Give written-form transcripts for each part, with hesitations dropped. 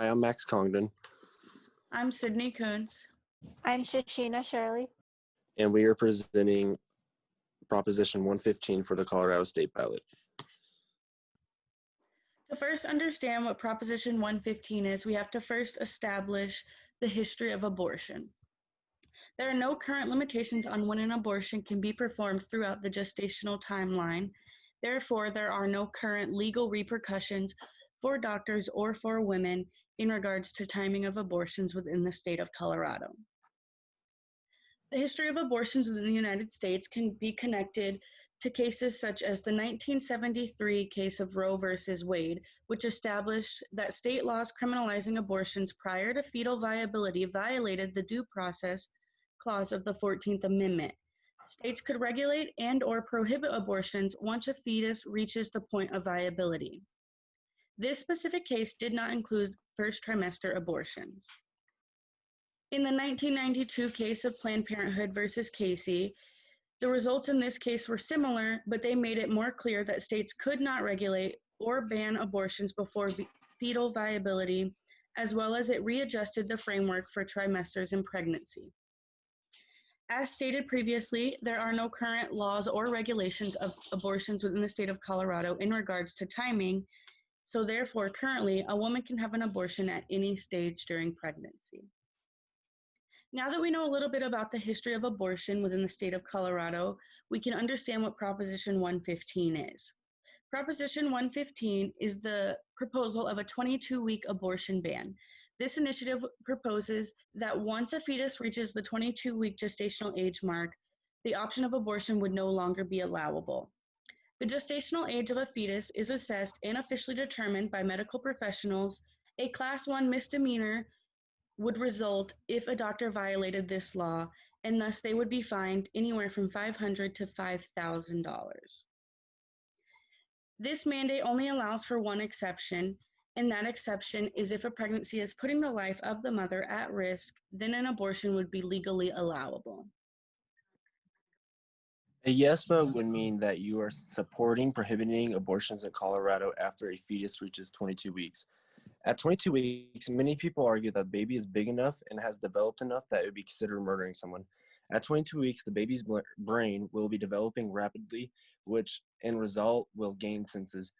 I'm Max Congdon, I'm Sydney Coons. I'm Shashina Shirley. and we are presenting Proposition 115 for the Colorado State ballot. To first understand what Proposition 115 is, we have to first establish the history of abortion. There are no current limitations on when an abortion can be performed throughout the gestational timeline. Therefore, there are no current legal repercussions for doctors or for women in regards to timing of abortions within the state of Colorado. The history of abortions within the United States can be connected to cases such as the 1973 case of Roe versus Wade, which established that state laws criminalizing abortions prior to fetal viability violated the due process clause of the 14th Amendment. States could regulate and or prohibit abortions once a fetus reaches the point of viability. This specific case did not include first trimester abortions. In the 1992 case of Planned Parenthood versus Casey, the results in this case were similar, but they made it more clear that states could not regulate or ban abortions before fetal viability, as well as it readjusted the framework for trimesters in pregnancy. As stated previously, there are no current laws or regulations of abortions within the state of Colorado in regards to timing, so therefore currently a woman can have an abortion at any stage during pregnancy. Now that we know a little bit about the history of abortion within the state of Colorado, we can understand what Proposition 115 is. Proposition 115 is the proposal of a 22-week abortion ban. This initiative proposes that once a fetus reaches the 22-week gestational age mark, the option of abortion would no longer be allowable. The gestational age of a fetus is assessed and officially determined by medical professionals. A Class 1 misdemeanor would result if a doctor violated this law, and thus they would be fined anywhere from $500 to $5,000. This mandate only allows for one exception, and that exception is if a pregnancy is putting the life of the mother at risk, then an abortion would be legally allowable. A yes vote would mean that you are supporting prohibiting abortions in Colorado after a fetus reaches 22 weeks. At 22 weeks, many people argue that the baby is big enough and has developed enough that it would be considered murdering someone. At 22 weeks, the baby's brain will be developing rapidly, which in result will gain senses.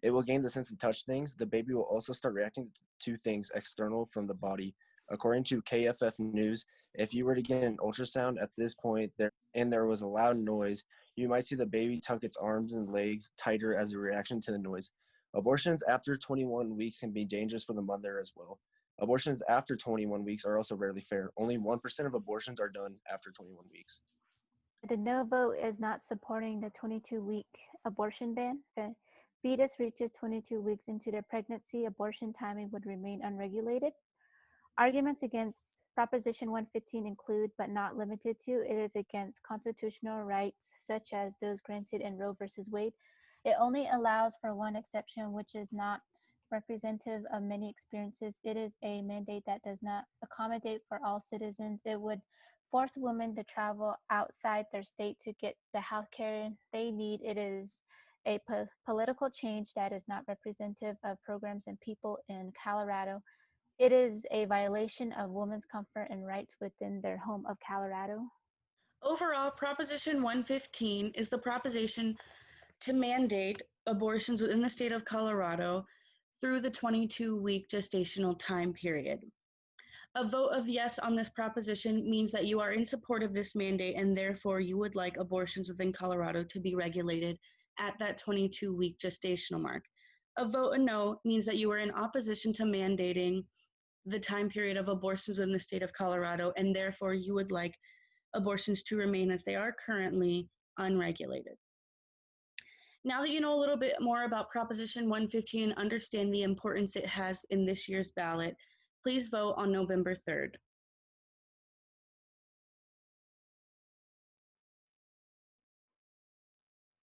It will gain the sense to touch things. The baby will also start reacting to things external from the body. According to KFF News, if you were to get an ultrasound at this point and there was a loud noise, you might see the baby tuck its arms and legs tighter as a reaction to the noise. Abortions after 21 weeks can be dangerous for the mother as well. Abortions after 21 weeks are also rarely fair. Only 1% of abortions are done after 21 weeks. The no vote is not supporting the 22-week abortion ban. If a fetus reaches 22 weeks into their pregnancy, abortion timing would remain unregulated. Arguments against Proposition 115 include, but not limited to, it is against constitutional rights, such as those granted in Roe versus Wade. It only allows for one exception, which is not representative of many experiences. It is a mandate that does not accommodate for all citizens. It would force women to travel outside their state to get the health care they need. It is a political change that is not representative of programs and people in Colorado. It is a violation of women's comfort and rights within their home of Colorado. Overall, Proposition 115 is the proposition to mandate abortions within the state of Colorado through the 22-week gestational time period. A vote of yes on this proposition means that you are in support of this mandate and therefore you would like abortions within Colorado to be regulated at that 22-week gestational mark. A vote a no means that you are in opposition to mandating the time period of abortions within the state of Colorado and therefore you would like abortions to remain as they are currently unregulated. Now that you know a little bit more about Proposition 115 and understand the importance it has in this year's ballot, please vote on November 3rd.